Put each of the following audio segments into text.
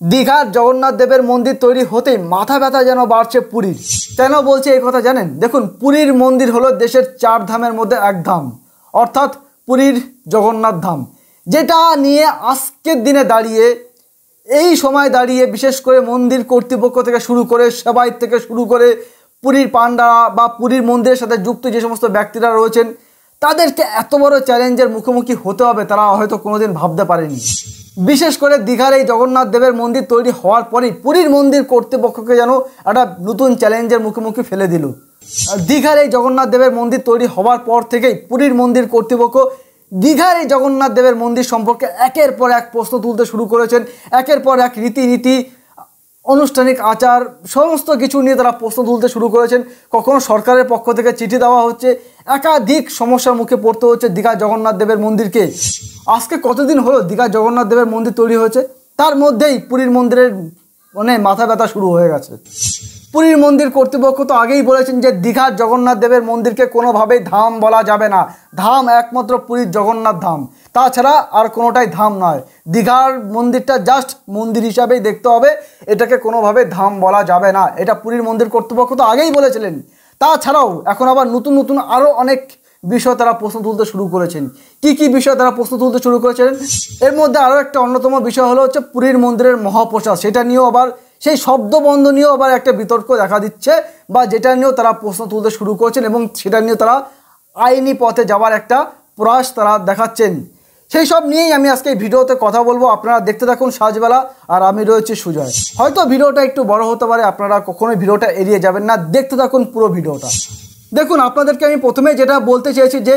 দীঘার জগন্নাথ দেবের মন্দির তৈরি হতেই মাথা ব্যথা যেন বাড়ছে পুরীর। কেন বলছে এই কথা জানেন? দেখুন, পুরীর মন্দির হলো দেশের 4 ধামের মধ্যে এক ধাম, অর্থাৎ পুরীর জগন্নাথ ধাম, যেটা নিয়ে আজকের দিনে দাঁড়িয়ে, এই সময় দাঁড়িয়ে বিশেষ করে মন্দির কর্তৃপক্ষ থেকে শুরু করে, সেবায়ত থেকে শুরু করে, পুরীর পান্ডা বা পুরীর মন্দিরের সাথে যুক্ত যে সমস্ত ব্যক্তিরা রয়েছেন, তাদেরকে এত বড় চ্যালেঞ্জের মুখোমুখি হতে হবে তারা হয়তো কোনোদিন ভাবতে পারেনি। বিশেষ করে দীঘার এই জগন্নাথ দেবের মন্দির তৈরি হওয়ার পরেই পুরীর মন্দির কর্তৃপক্ষকে যেন একটা নতুন চ্যালেঞ্জের মুখোমুখি ফেলে দিল। দীঘার এই জগন্নাথ দেবের মন্দির তৈরি হওয়ার পর থেকেই পুরীর মন্দির কর্তৃপক্ষ দীঘার এই জগন্নাথ দেবের মন্দির সম্পর্কে একের পর এক প্রশ্ন তুলতে শুরু করেছেন। একের পর এক রীতিনীতি, আনুষ্ঠানিক আচার, সমস্ত কিছু নিয়ে তারা প্রশ্ন তুলতে শুরু করেছেন। কখনো সরকারের পক্ষ থেকে চিঠি দেওয়া হচ্ছে, একাধিক সমস্যার মুখে পড়তে হচ্ছে দীঘা জগন্নাথ দেবের মন্দিরকে। আজকে কতদিন হলো দীঘা জগন্নাথ দেবের মন্দির তৈরি হয়েছে, তার মধ্যেই পুরীর মন্দিরের মাথা ব্যথা শুরু হয়ে গেছে। পুরীর মন্দির কর্তৃপক্ষ তো আগেই বলেছেন যে দীঘার জগন্নাথ দেবের মন্দিরকে কোনোভাবেই ধাম বলা যাবে না। ধাম একমাত্র পুরীর জগন্নাথ ধাম, তাছাড়া আর কোনোটাই ধাম নয়। দীঘার মন্দিরটা জাস্ট মন্দির হিসাবেই দেখতে হবে, এটাকে কোনোভাবে ধাম বলা যাবে না, এটা পুরীর মন্দির কর্তৃপক্ষ তো আগেই বলেছিলেন। তাছাড়াও এখন আবার নতুন নতুন আরও অনেক বিষয় তারা প্রশ্ন তুলতে শুরু করেছেন। কি কি বিষয় তারা প্রশ্ন তুলতে শুরু করেছেন? এর মধ্যে আরও একটা অন্যতম বিষয় হলো হচ্ছে পুরীর মন্দিরের মহাপ্রসাদ। সেটা নিয়েও আবার, সেই শব্দবন্ধ নিয়েও আবার একটা বিতর্ক দেখা দিচ্ছে, বা যেটা নিয়েও তারা প্রশ্ন তুলতে শুরু করেছেন এবং সেটা নিয়েও তারা আইনি পথে যাওয়ার একটা প্রয়াস তারা দেখাচ্ছেন। সেই সব নিয়েই আমি আজকে এই ভিডিওতে কথা বলবো। আপনারা দেখতে থাকুন সাজবেলা, আর আমি রয়েছি সুজয়। হয়তো ভিডিওটা একটু বড় হতে পারে, আপনারা কখনোই ভিডিওটা এড়িয়ে যাবেন না, দেখতে থাকুন পুরো ভিডিওটা। দেখুন, আপনাদেরকে আমি প্রথমে যেটা বলতে চেয়েছি যে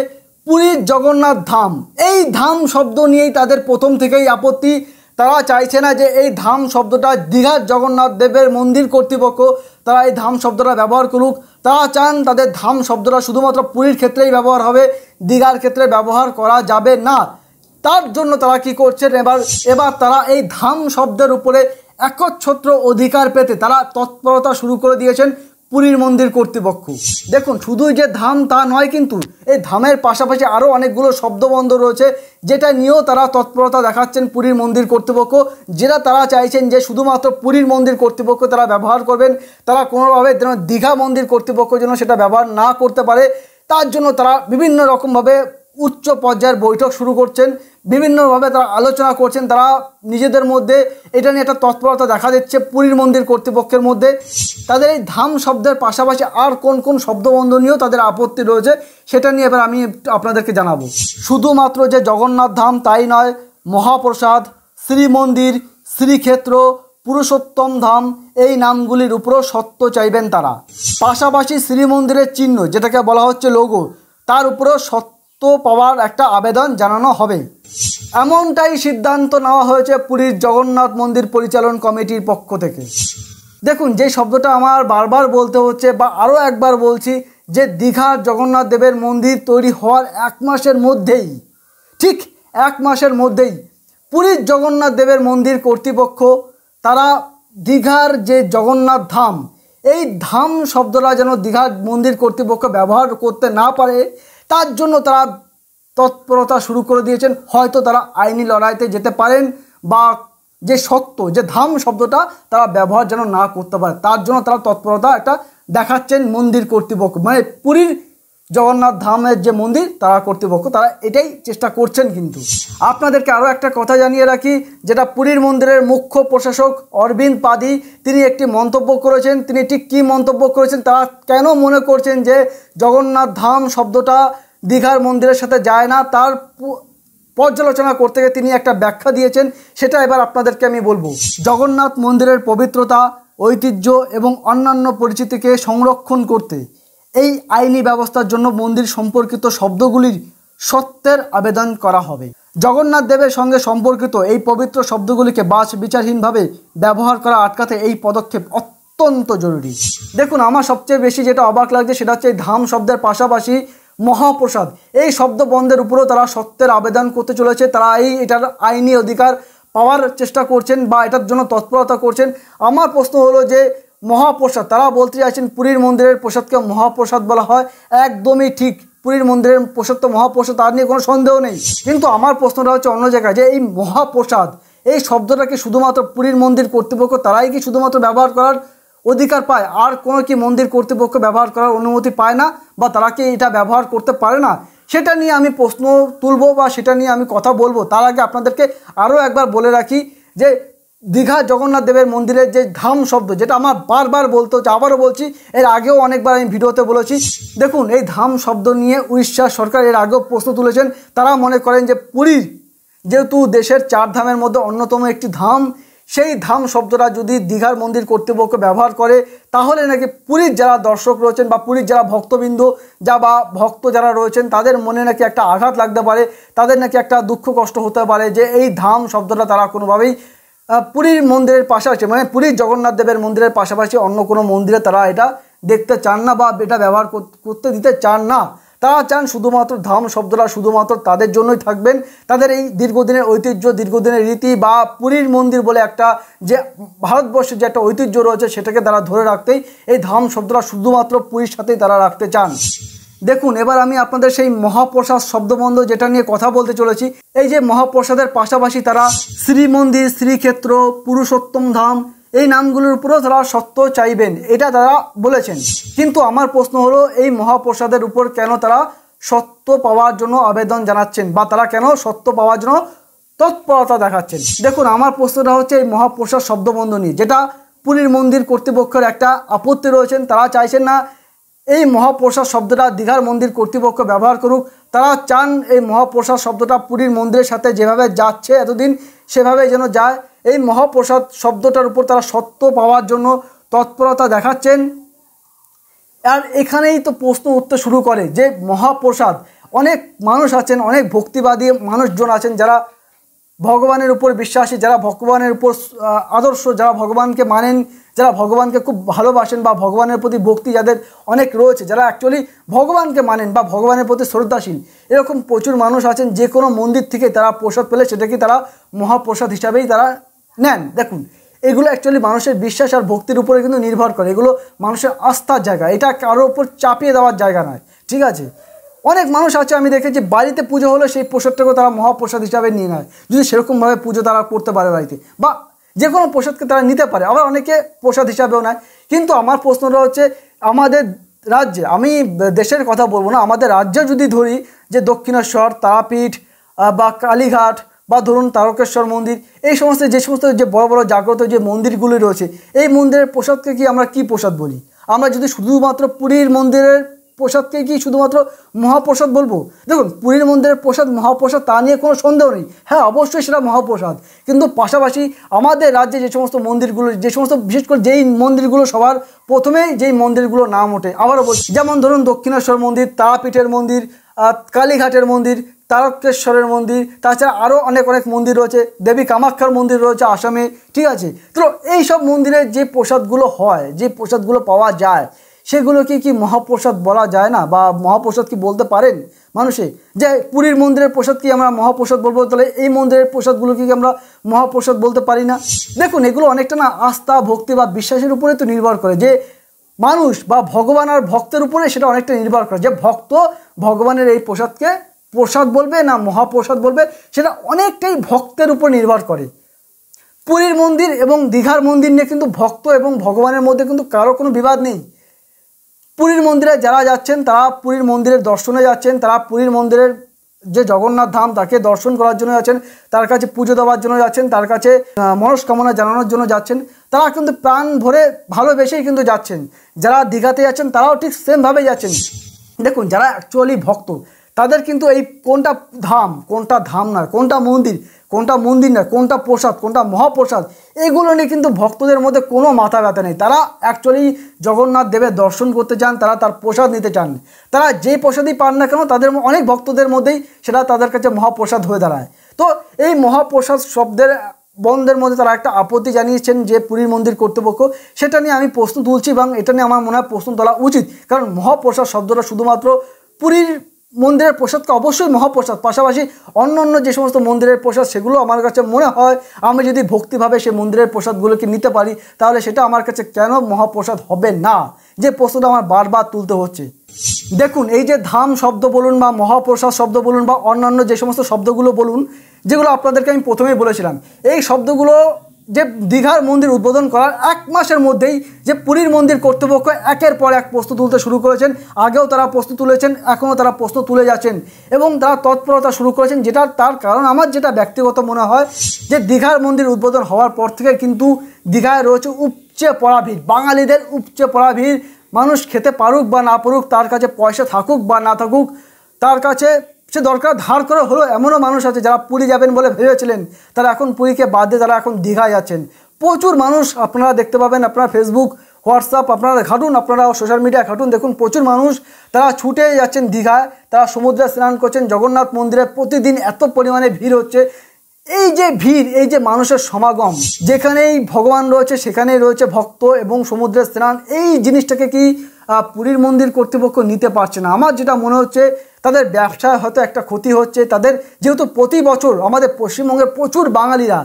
পুরীর জগন্নাথ ধাম, এই ধাম শব্দ নিয়েই তাদের প্রথম থেকেই আপত্তি। তারা চাইছে না যে এই ধাম শব্দটা দীঘার জগন্নাথ দেবের মন্দির কর্তৃপক্ষ তারা এই ধাম শব্দটা ব্যবহার করুক। তারা চান তাদের ধাম শব্দটা শুধুমাত্র পুরীর ক্ষেত্রেই ব্যবহার হবে, দীঘার ক্ষেত্রে ব্যবহার করা যাবে না। তার জন্য তারা কি করছেন, এবার তারা এই ধাম শব্দের উপরে একচ্ছত্র অধিকার পেতে তারা তৎপরতা শুরু করে দিয়েছেন পুরীর মন্দির কর্তৃপক্ষ। দেখুন, শুধুই যে ধাম তা নয়, কিন্তু এই ধামের পাশাপাশি আরও অনেকগুলো শব্দবন্ধ রয়েছে, যেটা নিয়েও তারা তৎপরতা দেখাচ্ছেন পুরীর মন্দির কর্তৃপক্ষ। যেটা তারা চাইছেন যে শুধুমাত্র পুরীর মন্দির কর্তৃপক্ষ তারা ব্যবহার করবেন, তারা কোনোভাবে যেন দীঘা মন্দির কর্তৃপক্ষ যেন সেটা ব্যবহার না করতে পারে। তার জন্য তারা বিভিন্ন রকমভাবে উচ্চ পর্যায়ের বৈঠক শুরু করছেন, বিভিন্নভাবে তারা আলোচনা করছেন। তারা নিজেদের মধ্যে এটা নিয়ে একটা তৎপরতা দেখা দিচ্ছে পুরীর মন্দির কর্তৃপক্ষের মধ্যে। তাদের এই ধাম শব্দের পাশাপাশি আর কোন কোন শব্দবন্ধ নিয়েও তাদের আপত্তি রয়েছে, সেটা নিয়ে এবার আমি আপনাদেরকে জানাবো। শুধুমাত্র যে জগন্নাথ ধাম তাই নয়, মহাপ্রসাদ, শ্রীমন্দির, শ্রীক্ষেত্র, পুরুষোত্তম ধাম, এই নামগুলির উপরও সত্য চাইবেন তারা। পাশাপাশি শ্রীমন্দিরের চিহ্ন, যেটাকে বলা হচ্ছে লোগো, তার উপরেও সত্য পাওয়ার একটা আবেদন জানানো হবে। এমনটাই সিদ্ধান্ত নেওয়া হয়েছে পুরীর জগন্নাথ মন্দির পরিচালন কমিটির পক্ষ থেকে। দেখুন, যে শব্দটা আমার বারবার বলতে হচ্ছে, বা আরও একবার বলছি, যে দীঘার জগন্নাথ দেবের মন্দির তৈরি হওয়ার 1 মাসের মধ্যেই, ঠিক 1 মাসের মধ্যেই পুরীর জগন্নাথ দেবের মন্দির কর্তৃপক্ষ তারা দীঘার যে জগন্নাথ ধাম, এই ধাম শব্দটা যেন দীঘার মন্দির কর্তৃপক্ষ ব্যবহার করতে না পারে, তার জন্য তারা তৎপরতা শুরু করে দিয়েছেন। হয়তো তারা আইনি লড়াইতে যেতে পারেন, বা যে সত্য যে ধাম শব্দটা তারা ব্যবহার যেন না করতে পারে, তার জন্য তারা তৎপরতা একটা দেখাচ্ছেন মন্দির কর্তৃপক্ষ, মানে পুরীর জগন্নাথ ধামের যে মন্দির তারা কর্তৃপক্ষ, তারা এটাই চেষ্টা করছেন। কিন্তু আপনাদেরকে আরও একটা কথা জানিয়ে রাখি, যেটা পুরীর মন্দিরের মুখ্য প্রশাসক অরবিন্দ পাদি তিনি একটি মন্তব্য করেছেন। তিনি ঠিক কী মন্তব্য করেছেন, তারা কেন মনে করছেন যে জগন্নাথ ধাম শব্দটা দীঘার মন্দিরের সাথে যায় না, তার পর্যালোচনা করতে গিয়ে তিনি একটা ব্যাখ্যা দিয়েছেন, সেটা এবার আপনাদেরকে আমি বলবো। জগন্নাথ মন্দিরের পবিত্রতা, ঐতিহ্য এবং অন্যান্য পরিচিতিকে সংরক্ষণ করতে এই আইনি ব্যবস্থার জন্য মন্দির সম্পর্কিত শব্দগুলির সত্যের আবেদন করা হবে। জগন্নাথ দেবের সঙ্গে সম্পর্কিত এই পবিত্র শব্দগুলিকে বাছ বিচারহীনভাবে ব্যবহার করা আটকাতে এই পদক্ষেপ অত্যন্ত জরুরি। দেখুন, আমার সবচেয়ে বেশি যেটা অবাক লাগছে সেটা হচ্ছে এই ধাম শব্দের পাশাপাশি মহাপ্রসাদ, এই শব্দ বন্ধের উপরেও তারা সত্যের আবেদন করতে চলেছে। তারা এটার আইনি অধিকার পাওয়ার চেষ্টা করছেন, বা এটার জন্য তৎপরতা করছেন। আমার প্রশ্ন হলো যে মহাপ্রসাদ, তারা বলতে চাইছেন পুরীর মন্দিরের প্রসাদকে মহাপ্রসাদ বলা হয়, একদমই ঠিক। পুরীর মন্দিরের প্রসাদ তো মহাপ্রসাদ, তার নিয়ে কোনো সন্দেহ নেই। কিন্তু আমার প্রশ্নটা হচ্ছে অন্য জায়গায়, যে এই মহাপ্রসাদ, এই শব্দটা কি শুধুমাত্র পুরীর মন্দির কর্তৃপক্ষ তারাই কি শুধুমাত্র ব্যবহার করার অধিকার পায়, আর কোনো কি মন্দির কর্তৃপক্ষ ব্যবহার করার অনুমতি পায় না, বা তারা কি এটা ব্যবহার করতে পারে না? সেটা নিয়ে আমি প্রশ্ন তুলব বা সেটা নিয়ে আমি কথা বলবো। তার আগে আপনাদেরকে আরও একবার বলে রাখি যে দীঘা জগন্নাথ দেবের মন্দিরের যে ধাম শব্দ, যেটা আমার বারবার বলতে হচ্ছে, আবারও বলছি, এর আগেও অনেকবার আমি ভিডিওতে বলেছি। দেখুন, এই ধাম শব্দ নিয়ে উড়িষ্যা সরকার এর আগেও প্রশ্ন তুলেছেন। তারা মনে করেন যে পুরীর যেহেতু দেশের 4 ধামের মধ্যে অন্যতম একটি ধাম, সেই ধাম শব্দটা যদি দীঘার মন্দির কর্তৃপক্ষ ব্যবহার করে তাহলে নাকি পুরীর যারা দর্শক রয়েছেন বা পুরীর যারা ভক্তবৃন্দ বা ভক্ত যারা রয়েছেন তাদের মনে নাকি একটা আঘাত লাগতে পারে, তাদের নাকি একটা দুঃখ কষ্ট হতে পারে যে এই ধাম শব্দটা তারা কোনোভাবেই পুরীর মন্দিরের পাশাপাশি, মানে পুরীর জগন্নাথ দেবের মন্দিরের পাশাপাশি অন্য কোনো মন্দিরে তারা এটা দেখতে চান না বা এটা ব্যবহার করতে দিতে চান না। তারা চান শুধুমাত্র ধাম শব্দটা শুধুমাত্র তাদের জন্যই থাকবেন, তাদের এই দীর্ঘদিনের ঐতিহ্য, দীর্ঘদিনের রীতি বা পুরীর মন্দির বলে একটা যে ভারতবর্ষের যে একটা ঐতিহ্য রয়েছে সেটাকে তারা ধরে রাখতেই এই ধাম শব্দটা শুধুমাত্র পুরীর সাথেই তারা রাখতে চান। দেখুন, এবার আমি আপনাদের সেই মহাপ্রসাদ শব্দবন্ধ যেটা নিয়ে কথা বলতে চলেছি। এই যে মহাপ্রসাদের পাশাপাশি তারা শ্রীমন্দির, শ্রীক্ষেত্র, পুরুষোত্তম ধাম এই নামগুলোর উপরেও তারা সত্য চাইবেন, এটা তারা বলেছেন। কিন্তু আমার প্রশ্ন হলো, এই মহাপ্রসাদের উপর কেন তারা সত্য পাওয়ার জন্য আবেদন জানাচ্ছেন বা তারা কেন সত্য পাওয়ার জন্য তৎপরতা দেখাচ্ছেন? দেখুন, আমার প্রশ্নটা হচ্ছে এই মহাপ্রসাদ শব্দবন্ধ নিয়ে, যেটা পুরীর মন্দির কর্তৃপক্ষের একটা আপত্তি রয়েছেন। তারা চাইছেন না এই মহাপ্রসাদ শব্দটা দীঘার মন্দির কর্তৃপক্ষ ব্যবহার করুক। তারা চান এই মহাপ্রসাদ শব্দটা পুরীর মন্দিরের সাথে যেভাবে যাচ্ছে এতদিন সেভাবে যেন যায়। এই মহাপ্রসাদ শব্দটার উপর তারা সত্য পাওয়ার জন্য তৎপরতা দেখাচ্ছেন। আর এখানেই তো প্রশ্ন উঠতে শুরু করে যে মহাপ্রসাদ, অনেক মানুষ আছেন, অনেক ভক্তিবাদী মানুষজন আছেন যারা ভগবানের উপর বিশ্বাসী, যারা ভগবানের উপর আদর্শ, যারা ভগবানকে মানেন, যারা ভগবানকে খুব ভালোবাসেন বা ভগবানের প্রতি ভক্তি যাদের অনেক রয়েছে, যারা অ্যাকচুয়ালি ভগবানকে মানেন বা ভগবানের প্রতি শ্রদ্ধাশীল, এরকম প্রচুর মানুষ আছেন। যে কোনো মন্দির থেকে তারা প্রসাদ পেলে সেটাকে তারা মহাপ্রসাদ হিসাবেই তারা নেন। দেখুন, এগুলো অ্যাকচুয়ালি মানুষের বিশ্বাস আর ভক্তির উপরে কিন্তু নির্ভর করে, এগুলো মানুষের আস্থার জায়গা, এটা কারোর উপর চাপিয়ে দেওয়ার জায়গা নয়, ঠিক আছে? অনেক মানুষ আছে আমি দেখেছি বাড়িতে পুজো হলে সেই প্রসাদটাকে তারা মহাপ্রসাদ হিসাবে নিয়ে নেয়, যদি সেরকমভাবে পুজো তারা করতে পারে বাড়িতে, বা যে কোনো প্রসাদকে তারা নিতে পারে, আবার অনেকে প্রসাদ হিসাবেও নেয়। কিন্তু আমার প্রশ্নটা হচ্ছে, আমাদের রাজ্যে, আমি দেশের কথা বলবো না, আমাদের রাজ্যে যদি ধরি যে দক্ষিণেশ্বর, তারাপীঠ বা কালীঘাট বা ধরুন তারকেশ্বর মন্দির, এই সমস্ত যে সমস্ত যে বড় বড় জাগ্রত যে মন্দিরগুলি রয়েছে, এই মন্দিরের প্রসাদকে কি আমরা কি প্রসাদ বলি? আমরা যদি শুধুমাত্র পুরীর মন্দিরের প্রসাদকে কি শুধুমাত্র মহাপ্রসাদ বলবো? দেখুন, পুরীর মন্দিরের প্রসাদ মহাপ্রসাদ তা নিয়ে কোনো সন্দেহ নেই, হ্যাঁ অবশ্যই সেটা মহাপ্রসাদ। কিন্তু পাশাপাশি আমাদের রাজ্যে যে সমস্ত মন্দিরগুলো, যে সমস্ত বিশেষ করে যেই মন্দিরগুলো সবার প্রথমেই যেই মন্দিরগুলো নাম ওঠে, আবারও বলছি, যেমন ধরুন দক্ষিণেশ্বর মন্দির, তারাপীঠের মন্দির, কালীঘাটের মন্দির, তারকেশ্বরের মন্দির, তাছাড়া আরও অনেক অনেক মন্দির রয়েছে, দেবী কামাখ্যার মন্দির রয়েছে আসামে, ঠিক আছে? তো এই সব মন্দিরের যে প্রসাদগুলো হয়, যে প্রসাদগুলো পাওয়া যায়, সেগুলোকে কি মহাপ্রসাদ বলা যায় না? বা মহাপ্রসাদ কি বলতে পারেন মানুষে যে পুরীর মন্দিরের প্রসাদ কি আমরা মহাপ্রসাদ বলবো, তাহলে এই মন্দিরের প্রসাদগুলো কি আমরা মহাপ্রসাদ বলতে পারি না? দেখুন, এগুলো অনেকটা না আস্থা, ভক্তি বা বিশ্বাসের উপরে তো নির্ভর করে, যে মানুষ বা ভগবান আর ভক্তের উপরে সেটা অনেকটা নির্ভর করে, যে ভক্ত ভগবানের এই প্রসাদকে প্রসাদ বলবে না মহাপ্রসাদ বলবে, সেটা অনেকটাই ভক্তের উপর নির্ভর করে। পুরীর মন্দির এবং দীঘার মন্দির নিয়ে কিন্তু ভক্ত এবং ভগবানের মধ্যে কিন্তু কারো কোনো বিবাদ নেই। পুরীর মন্দিরে যারা যাচ্ছেন তারা পুরীর মন্দিরের দর্শনে যাচ্ছেন, তারা পুরীর মন্দিরের যে জগন্নাথ ধাম তাকে দর্শন করার জন্য যাচ্ছেন, তার কাছে পুজো দেওয়ার জন্য যাচ্ছেন, তার কাছে মনস্কামনা জানানোর জন্য যাচ্ছেন। তারা কিন্তু প্রাণ ভরে ভালোবেসেই কিন্তু যাচ্ছেন। যারা দীঘাতে যাচ্ছেন তারাও ঠিক সেমভাবেই যাচ্ছেন। দেখুন, যারা অ্যাকচুয়ালি ভক্ত তাদের কিন্তু এই কোনটা ধাম না, কোনটা মন্দির না, কোনটা প্রসাদ, কোনটা মহাপ্রসাদ, এগুলো নিয়ে কিন্তু ভক্তদের মধ্যে কোনো মাথা ব্যথা নেই। তারা অ্যাকচুয়ালি জগন্নাথ দেবের দর্শন করতে চান, তারা তার প্রসাদ নিতে চান। তারা যেই প্রসাদই পান না কেন, তাদের অনেক ভক্তদের মধ্যেই সেটা তাদের কাছে মহাপ্রসাদ হয়ে দাঁড়ায়। তো এই মহাপ্রসাদ শব্দের বন্ধের মধ্যে তারা একটা আপত্তি জানিয়েছেন যে পুরীর মন্দির কর্তৃপক্ষ, সেটা নিয়ে আমি প্রশ্ন তুলছি এবং এটা নিয়ে আমার মনে হয় প্রশ্ন তোলা উচিত। কারণ মহাপ্রসাদ শব্দটা শুধুমাত্র পুরীর মন্দিরের প্রসাদকে অবশ্যই মহাপ্রসাদ, পাশাপাশি অন্য অন্য যে সমস্ত মন্দিরের প্রসাদ সেগুলো আমার কাছে মনে হয় আমি যদি ভক্তিভাবে সেই মন্দিরের প্রসাদগুলোকে নিতে পারি তাহলে সেটা আমার কাছে কেন মহাপ্রসাদ হবে না, যে প্রশ্নটা আমার বারবার তুলতে হচ্ছে। দেখুন এই যে ধাম শব্দ বলুন বা মহাপ্রসাদ শব্দ বলুন বা অন্যান্য যে সমস্ত শব্দগুলো বলুন, যেগুলো আপনাদেরকে আমি প্রথমেই বলেছিলাম, এই শব্দগুলো যে দীঘার মন্দির উদ্বোধন করার 1 মাসের মধ্যেই যে পুরীর মন্দির কর্তৃপক্ষ একের পর এক প্রশ্ন তুলতে শুরু করেছেন। আগেও তারা প্রশ্ন তুলেছেন, এখনও তারা প্রশ্ন তুলে যাচ্ছেন এবং তারা তৎপরতা শুরু করেছেন। তার কারণ আমার যেটা ব্যক্তিগত মনে হয় যে দীঘার মন্দির উদ্বোধন হওয়ার পর থেকে কিন্তু দীঘায় রয়েছে উপচে পড়া ভিড়, বাঙালিদের উপচে পড়া ভিড়। মানুষ খেতে পারুক বা না পারুক, তার কাছে পয়সা থাকুক বা না থাকুক, তার কাছে সে দরকার ধার করে হলো। এমনও মানুষ আছে যারা পুরী যাবেন বলে ভেবেছিলেন, তারা এখন পুরীকে বাদ দিয়ে তারা এখন দীঘায় যাচ্ছেন। প্রচুর মানুষ আপনারা দেখতে পাবেন, আপনারা ফেসবুক, হোয়াটসঅ্যাপ আপনারা ঘাটুন, আপনারা সোশ্যাল মিডিয়া ঘাটুন, দেখুন প্রচুর মানুষ তারা ছুটে যাচ্ছেন দীঘায়, তারা সমুদ্রে স্নান করছেন। জগন্নাথ মন্দিরে প্রতিদিন এত পরিমাণে ভিড় হচ্ছে। এই যে ভিড়, এই যে মানুষের সমাগম, যেখানেই ভগবান রয়েছে সেখানেই রয়েছে ভক্ত এবং সমুদ্রের স্নান, এই জিনিসটাকে কি পুরীর মন্দির কর্তৃপক্ষ নিতে পারছে না? আমার যেটা মনে হচ্ছে তাদের ব্যবসায় হয়তো একটা ক্ষতি হচ্ছে। তাদের যেহেতু প্রতি বছর আমাদের পশ্চিমবঙ্গের প্রচুর বাঙালিরা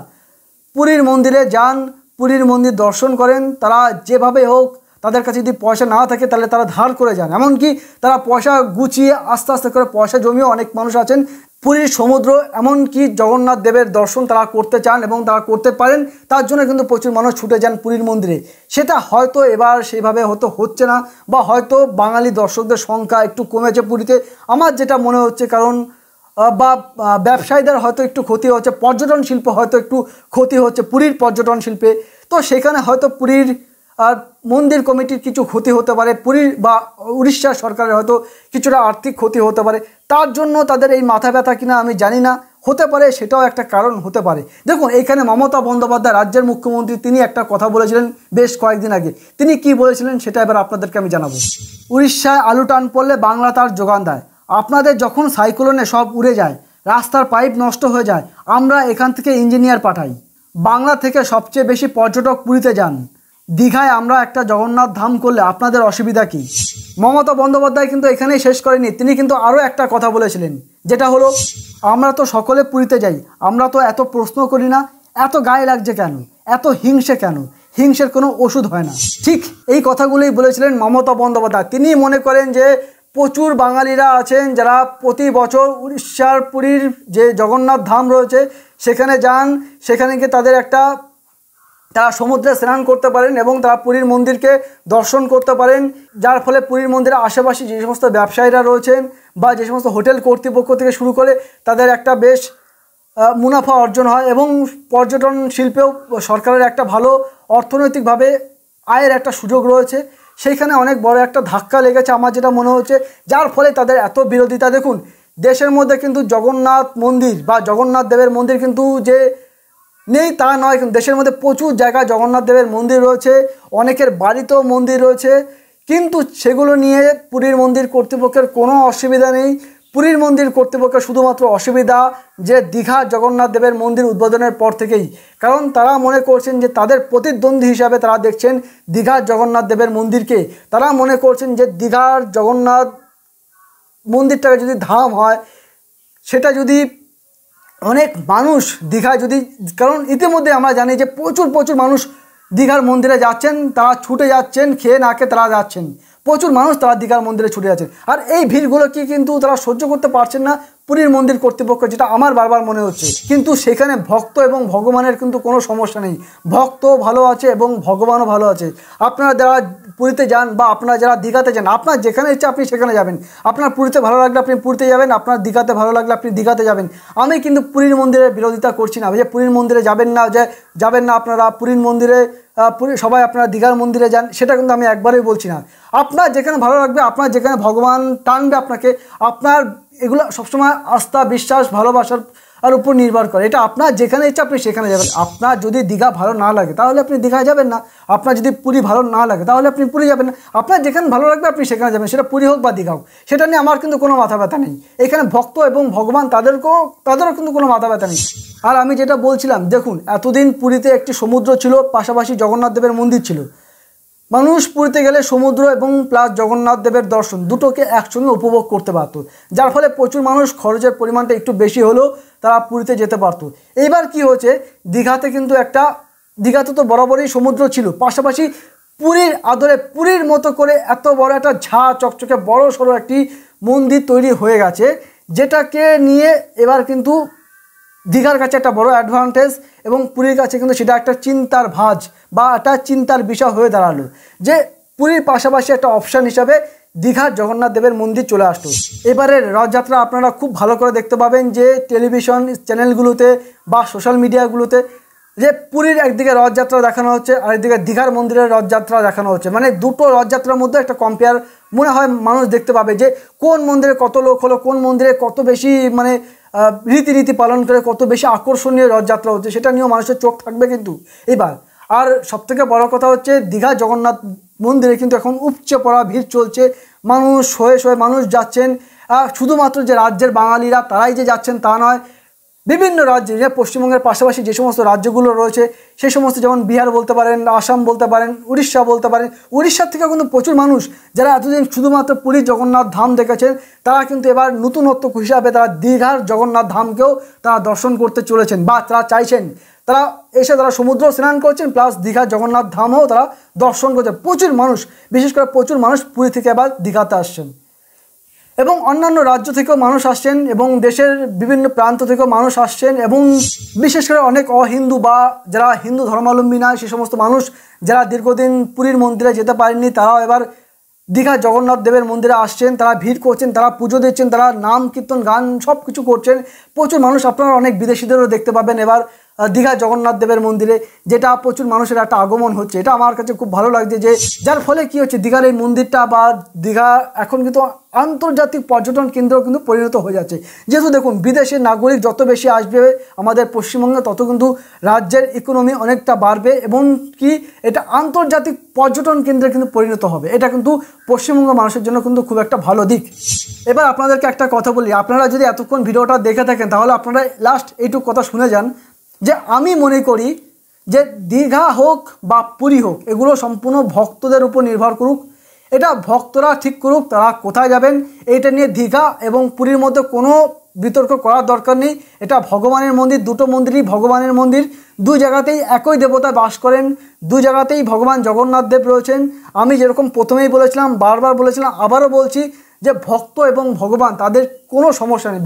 পুরীর মন্দিরে যান, পুরীর মন্দির দর্শন করেন, তারা যেভাবে হোক, তাদের কাছে যদি পয়সা না থাকে তাহলে তারা ধার করে যান। এমনকি তারা পয়সা গুছিয়ে আস্তে আস্তে করে পয়সা জমিয়ে অনেক মানুষ আছেন পুরীর সমুদ্র, এমনকি জগন্নাথ দেবের দর্শন তারা করতে চান এবং তারা করতে পারেন। তার জন্য কিন্তু প্রচুর মানুষ ছুটে যান পুরীর মন্দিরে। সেটা হয়তো এবার সেইভাবে হয়তো হচ্ছে না, বা হয়তো বাঙালি দর্শকদের সংখ্যা একটু কমেছে পুরীতে, আমার যেটা মনে হচ্ছে। কারণ বা ব্যবসায়ীদের হয়তো একটু ক্ষতি হচ্ছে, পর্যটন শিল্প হয়তো একটু ক্ষতি হচ্ছে পুরীর পর্যটন শিল্পে। তো সেখানে হয়তো পুরীর মন্দির কমিটির কিছু ক্ষতি হতে পারে, পুরীর বা উড়িষ্যা সরকারের হয়তো কিছুটা আর্থিক ক্ষতি হতে পারে। তার জন্য তাদের এই মাথা ব্যথা কিনা আমি জানি না, হতে পারে, সেটাও একটা কারণ হতে পারে। দেখুন এইখানে মমতা বন্দ্যোপাধ্যায় রাজ্যের মুখ্যমন্ত্রী, তিনি একটা কথা বলেছিলেন বেশ কয়েকদিন আগে। তিনি কি বলেছিলেন সেটা এবার আপনাদেরকে আমি জানাবো। উড়িষ্যায় আলু টান পড়লে বাংলা তার যোগান দেয়। আপনাদের যখন সাইক্লোনে সব উড়ে যায়, রাস্তার পাইপ নষ্ট হয়ে যায়, আমরা এখান থেকে ইঞ্জিনিয়ার পাঠাই। বাংলা থেকে সবচেয়ে বেশি পর্যটক পুরীতে যান। দীঘায় আমরা একটা জগন্নাথ ধাম করলে আপনাদের অসুবিধা কী? মমতা বন্দ্যোপাধ্যায় কিন্তু এখানেই শেষ করেনি, তিনি কিন্তু আরও একটা কথা বলেছিলেন, যেটা হলো আমরা তো সকলে পুরীতে যাই, আমরা তো এত প্রশ্ন করি না, এত গায়ে লাগছে কেন, এত হিংসে কেন, হিংসের কোনো ওষুধ হয় না। ঠিক এই কথাগুলোই বলেছিলেন মমতা বন্দ্যোপাধ্যায়। তিনি মনে করেন যে প্রচুর বাঙালিরা আছেন যারা প্রতি বছর উড়িষ্যার পুরীর যে জগন্নাথ ধাম রয়েছে সেখানে যান, সেখানে গিয়ে তারা সমুদ্রে স্নান করতে পারেন এবং তারা পুরীর মন্দিরকে দর্শন করতে পারেন, যার ফলে পুরীর মন্দিরের আশেপাশে যে সমস্ত ব্যবসায়ীরা রয়েছেন বা যে সমস্ত হোটেল কর্তৃপক্ষ থেকে শুরু করে তাদের একটা বেশ মুনাফা অর্জন হয় এবং পর্যটন শিল্পেও সরকারের একটা ভালো অর্থনৈতিকভাবে আয়ের একটা সুযোগ রয়েছে। সেইখানে অনেক বড় একটা ধাক্কা লেগেছে আমার যেটা মনে হচ্ছে, যার ফলে তাদের এত বিরোধিতা। দেখুন দেশের মধ্যে কিন্তু জগন্নাথ মন্দির বা জগন্নাথ দেবের মন্দির কিন্তু যে নেই তা নয়, কিন্তু দেশের মধ্যে প্রচুর জায়গায় জগন্নাথ দেবের মন্দির রয়েছে, অনেকের বাড়িতেও মন্দির রয়েছে, কিন্তু সেগুলো নিয়ে পুরীর মন্দির কর্তৃপক্ষের কোনো অসুবিধা নেই। পুরীর মন্দির কর্তৃপক্ষের শুধুমাত্র অসুবিধা যে দীঘা জগন্নাথ দেবের মন্দির উদ্বোধনের পর থেকেই, কারণ তারা মনে করছেন যে তাদের প্রতিদ্বন্দ্বী হিসাবে তারা দেখছেন দীঘার জগন্নাথ দেবের মন্দিরকে। তারা মনে করছেন যে দীঘার জগন্নাথ মন্দিরটাকে যদি ধাম হয়, সেটা যদি অনেক মানুষ দীঘায় যদি, কারণ ইতিমধ্যে আমরা জানি যে প্রচুর মানুষ দীঘার মন্দিরে যাচ্ছেন, তারা ছুটে যাচ্ছেন, খেয়ে না খেয়ে তারা যাচ্ছেন, প্রচুর মানুষ তারা দীঘার মন্দিরে ছুটে যাচ্ছেন। আর এই ভিড়গুলো কি কিন্তু তারা সহ্য করতে পারছেন না পুরীর মন্দির কর্তৃপক্ষ, যেটা আমার বারবার মনে হচ্ছে। কিন্তু সেখানে ভক্ত এবং ভগবানের কিন্তু কোনো সমস্যা নেই, ভক্ত ভালো আছে এবং ভগবানও ভালো আছে। আপনারা যারা পুরীতে যান বা আপনারা যারা দীঘাতে যান, আপনার যেখানে ইচ্ছা আপনি সেখানে যাবেন। আপনার পুরীতে ভালো লাগলে আপনি পুরীতে যাবেন, আপনার দীঘাতে ভালো লাগলে আপনি দীঘাতে যাবেন। আমি কিন্তু পুরীর মন্দিরের বিরোধিতা করছি না যে পুরীর মন্দিরে যাবেন না আপনারা পুরীর মন্দিরে, সবাই আপনারা দীঘার মন্দিরে যান, সেটা কিন্তু আমি একবারেই বলছি না। আপনার যেখানে ভালো লাগবে, আপনার যেখানে ভগবান টানবে আপনাকে, আপনার এগুলো সবসময় আস্থা, বিশ্বাস, ভালোবাসার উপর নির্ভর করে। এটা আপনার যেখানে ইচ্ছা আপনি সেখানে যাবেন। আপনার যদি দীঘা ভালো না লাগে তাহলে আপনি দীঘায় যাবেন না, আপনার যদি পুরী ভালো না লাগে তাহলে আপনি পুরী যাবেন না। আপনার যেখানে ভালো লাগবে আপনি সেখানে যাবেন, সেটা পুরী হোক বা দীঘা হোক, সেটা নিয়ে আমার কিন্তু কোনো মাথা ব্যথা নেই। এখানে ভক্ত এবং ভগবান তাদেরও কিন্তু কোনো মাথা ব্যথা নেই। আর আমি যেটা বলছিলাম, দেখুন এতদিন পুরীতে একটি সমুদ্র ছিল, পাশাপাশি জগন্নাথ দেবের মন্দির ছিল। মানুষ পুরীতে গেলে সমুদ্র এবং প্লাস জগন্নাথ দেবের দর্শন দুটোকে একসঙ্গে উপভোগ করতে পারত, যার ফলে প্রচুর মানুষ, খরচের পরিমাণটা একটু বেশি হলেও তারা পুরীতে যেতে পারত। এইবার কি হচ্ছে, দীঘাতে তো বরাবরই সমুদ্র ছিল, পাশাপাশি পুরীর আদলে পুরীর মতো করে এত বড় একটা ঝা চকচকে বড় সড়ো একটি মন্দির তৈরি হয়ে গেছে, যেটাকে নিয়ে এবার কিন্তু দীঘার কাছে একটা বড় অ্যাডভান্টেজ এবং পুরীর কাছে কিন্তু সেটা একটা চিন্তার ভাঁজ বা একটা চিন্তার বিষয় হয়ে দাঁড়ালো যে পুরীর পাশাপাশি একটা অপশান হিসাবে দীঘার জগন্নাথ দেবের মন্দির চলে আসলো। এবারের রথযাত্রা আপনারা খুব ভালো করে দেখতে পাবেন যে টেলিভিশন চ্যানেলগুলোতে বা সোশ্যাল মিডিয়াগুলোতে যে পুরীর একদিকে রথযাত্রা দেখানো হচ্ছে আর একদিকে দীঘার মন্দিরের রথযাত্রা দেখানো হচ্ছে, মানে দুটো রথযাত্রার মধ্যে একটা কম্পেয়ার মনে হয় মানুষ দেখতে পাবে যে কোন মন্দিরে কত লোক হলো, কোন মন্দিরে কত বেশি মানে রীতিনীতি পালন করে কত বেশি আকর্ষণীয় রথযাত্রা হচ্ছে, সেটা নিয়েও মানুষের চোখ থাকবে কিন্তু এবার। আর সবথেকে বড় কথা হচ্ছে দীঘা জগন্নাথ মন্দিরে কিন্তু এখন উপচে পড়া ভিড় চলছে, মানুষ শয়ে শয়ে মানুষ যাচ্ছেন। শুধুমাত্র যে রাজ্যের বাঙালিরা তারাই যে যাচ্ছেন তা নয়, বিভিন্ন রাজ্যে যে পশ্চিমবঙ্গের পাশাপাশি যে সমস্ত রাজ্যগুলো রয়েছে সেই সমস্ত, যেমন বিহার বলতে পারেন, আসাম বলতে পারেন, উড়িষ্যা বলতে পারেন, উড়িষ্যার থেকেও কিন্তু প্রচুর মানুষ যারা এতদিন শুধুমাত্র পুরীর জগন্নাথ ধাম দেখেছেন তারা কিন্তু এবার নতুনত্ব হিসাবে তারা দীঘার জগন্নাথ ধামকেও তারা দর্শন করতে চলেছেন বা তারা চাইছেন, তারা এসে তারা সমুদ্র স্নান করছেন প্লাস দীঘার জগন্নাথ ধামও তারা দর্শন করছেন। প্রচুর মানুষ, বিশেষ করে প্রচুর মানুষ পুরী থেকে এবার দীঘাতে আসছেন এবং অন্যান্য রাজ্য থেকেও মানুষ আসছেন এবং দেশের বিভিন্ন প্রান্ত থেকেও মানুষ আসছেন এবং বিশেষ করে অনেক অহিন্দু বা যারা হিন্দু ধর্মাবলম্বী নয় সে সমস্ত মানুষ যারা দীর্ঘদিন পুরীর মন্দিরে যেতে পারেননি তারাও এবার দীঘা জগন্নাথ দেবের মন্দিরে আসছেন, তারা ভিড় করছেন, তারা পুজো দিচ্ছেন, তারা নাম কীর্তন গান সব কিছু করছেন। প্রচুর মানুষ, আপনারা অনেক বিদেশিদেরও দেখতে পাবেন এবার দীঘা জগন্নাথ দেবের মন্দিরে, যেটা প্রচুর মানুষের একটা আগমন হচ্ছে। এটা আমার কাছে খুব ভালো লাগছে যে যার ফলে কি হচ্ছে দীঘার এই মন্দিরটা বা দীঘা এখন কিন্তু আন্তর্জাতিক পর্যটন কেন্দ্র কিন্তু পরিণত হয়ে যাচ্ছে। যেহেতু দেখুন বিদেশের নাগরিক যত বেশি আসবে আমাদের পশ্চিমবঙ্গে তত কিন্তু রাজ্যের ইকোনমি অনেকটা বাড়বে এবং কি এটা আন্তর্জাতিক পর্যটন কেন্দ্রে কিন্তু পরিণত হবে। এটা কিন্তু পশ্চিমবঙ্গ মানুষের জন্য কিন্তু খুব একটা ভালো দিক। এবার আপনাদেরকে একটা কথা বলি, আপনারা যদি এতক্ষণ ভিডিওটা দেখে থাকেন তাহলে আপনারা লাস্ট এইটুকু কথা শুনে যান যে আমি মনে করি যে দীঘা হোক বা পুরী হোক এগুলো সম্পূর্ণ ভক্তদের উপর নির্ভর করুক, এটা ভক্তরা ঠিক করুক তারা কোথায় যাবেন। এইটা নিয়ে দীঘা এবং পুরীর মধ্যে কোনো বিতর্ক করার দরকার নেই। এটা ভগবানের মন্দির, দুটো মন্দিরই ভগবানের মন্দির, দুই জায়গাতেই একই দেবতা বাস করেন, দুই জায়গাতেই ভগবান জগন্নাথ দেব রয়েছেন। আমি যেরকম প্রথমেই বলেছিলাম, বারবার বলেছিলাম, আবারও বলছি যে ভক্ত এবং ভগবান তাদের কোনো সমস্যা নেই।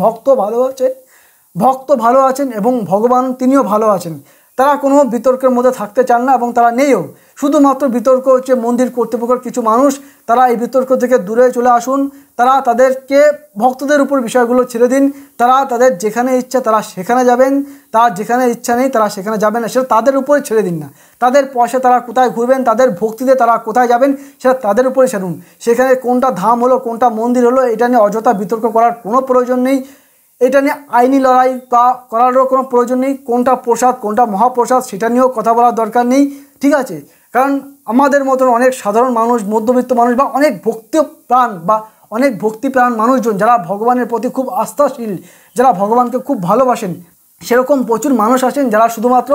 ভক্ত ভালো আছেন এবং ভগবান তিনিও ভালো আছেন, তারা কোনো বিতর্কের মধ্যে থাকতে চান না এবং তারা নেইও। শুধুমাত্র বিতর্ক হচ্ছে মন্দির কর্তৃপক্ষের কিছু মানুষ, তারা এই বিতর্ক থেকে দূরে চলে আসুন, তারা তাদেরকে ভক্তদের উপর বিষয়গুলো ছেড়ে দিন, তারা তাদের যেখানে ইচ্ছা তারা সেখানে যাবেন, তার যেখানে ইচ্ছা নেই তারা সেখানে যাবেন না, সেটা তাদের উপরে ছেড়ে দিন না। তাদের পয়সা তারা কোথায় ঘুরবেন, তাদের ভক্তিতে তারা কোথায় যাবেন সেটা তাদের উপরে ছাড়ুন। সেখানে কোনটা ধাম হলো কোনটা মন্দির হলো এটা নিয়ে অযথা বিতর্ক করার কোনো প্রয়োজন নেই, এটা নিয়ে আইনি লড়াই বা করারও কোনো প্রয়োজন নেই। কোনটা প্রসাদ কোনটা মহাপ্রসাদ সেটা নিয়েও কথা বলার দরকার নেই, ঠিক আছে? কারণ আমাদের মতন অনেক সাধারণ মানুষ, মধ্যবিত্ত মানুষ বা অনেক ভক্তিপ্রাণ মানুষজন যারা ভগবানের প্রতি খুব আস্থাশীল, যারা ভগবানকে খুব ভালোবাসেন, সেরকম প্রচুর মানুষ আছেন যারা শুধুমাত্র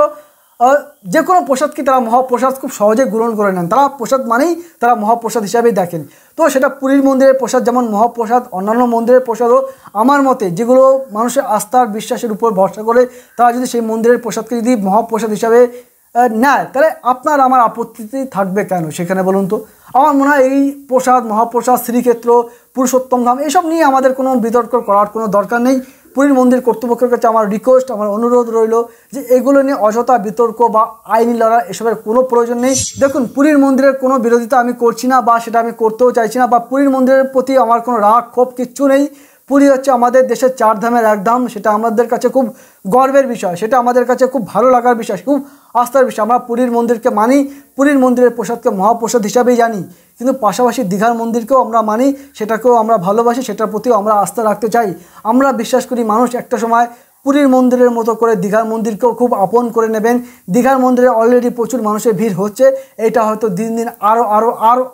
যে কোনো প্রসাদকে তারা মহাপ্রসাদ খুব সহজে গ্রহণ করে নেন। তারা প্রসাদ মানেই তারা মহাপ্রসাদ হিসাবেই দেখেন। তো সেটা পুরীর মন্দিরের প্রসাদ যেমন মহাপ্রসাদ, অন্যান্য মন্দিরের প্রসাদও আমার মতে যেগুলো মানুষের আস্থার বিশ্বাসের উপর ভরসা করে তারা যদি সেই মন্দিরের প্রসাদকে যদি মহাপ্রসাদ হিসাবে নেয় তাহলে আপনার আমার আপত্তি থাকবে কেন সেখানে বলুন তো? আমার মনে হয় এই প্রসাদ, মহাপ্রসাদ, শ্রীক্ষেত্র, পুরুষোত্তম ধাম এসব নিয়ে আমাদের কোনো বিতর্ক করার কোনো দরকার নেই। পুরীর মন্দির কর্তৃপক্ষের কাছে আমার রিকোয়েস্ট, আমার অনুরোধ রইল যে এগুলো নিয়ে অযথা বিতর্ক বা আইনি লড়াই এসবের কোনো প্রয়োজন নেই। দেখুন পুরীর মন্দিরের কোনো বিরোধিতা আমি করছি না বা সেটা আমি করতেও চাইছি না, বা পুরীর মন্দিরের প্রতি আমার কোনো রাগ ক্ষোভ কিচ্ছু নেই। পুরী হচ্ছে আমাদের দেশের 4 ধামের এক ধাম, সেটা আমাদের কাছে খুব গর্বের বিষয়, সেটা আমাদের কাছে খুব ভালো লাগার বিষয়, খুব আস্থার বিষয়। আমরা পুরীর মন্দিরকে মানি, পুরীর মন্দিরের প্রসাদকে মহাপ্রসাদ হিসাবেই জানি, কিন্তু পাশাপাশি দীঘার মন্দিরকেও আমরা মানি, সেটাকেও আমরা ভালোবাসি, সেটার প্রতিও আমরা আস্থা রাখতে চাই। আমরা বিশ্বাস করি মানুষ একটা সময় পুরীর মন্দিরের মতো করে দীঘার মন্দিরকেও খুব আপন করে নেবেন। দীঘার মন্দিরে অলরেডি প্রচুর মানুষের ভিড় হচ্ছে, এটা হয়তো দিন দিন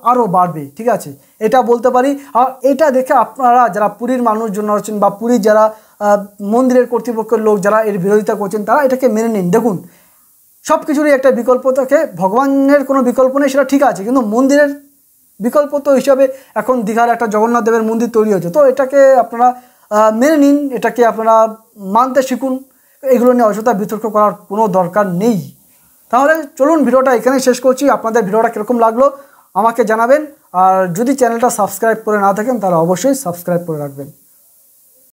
আরও বাড়বে, ঠিক আছে, এটা বলতে পারি। আর এটা দেখে আপনারা যারা পুরীর মানুষজন আছেন বা পুরীর যারা মন্দিরের কর্তৃপক্ষের লোক যারা এর বিরোধিতা করছেন তারা এটাকে মেনে নিন। দেখুন সব কিছুরই একটা বিকল্প থাকে, ভগবানের কোনো বিকল্প নেই সেটা ঠিক আছে, কিন্তু মন্দিরের বিকল্প তো হিসাবে এখন দীঘার একটা জগন্নাথ দেবের মন্দির তৈরি হয়েছে, তো এটাকে আপনারা মেনে নিন, এটাকে আপনারা মানতে শিখুন। এগুলো নিয়ে অযথা বিতর্ক করার কোনো দরকার নেই। তাহলে চলুন ভিডিওটা এখানেই শেষ করছি। আপনাদের ভিডিওটা কীরকম লাগলো আমাকে জানাবেন, আর যদি চ্যানেলটা সাবস্ক্রাইব করে না থাকেন তাহলে অবশ্যই সাবস্ক্রাইব করে রাখবেন।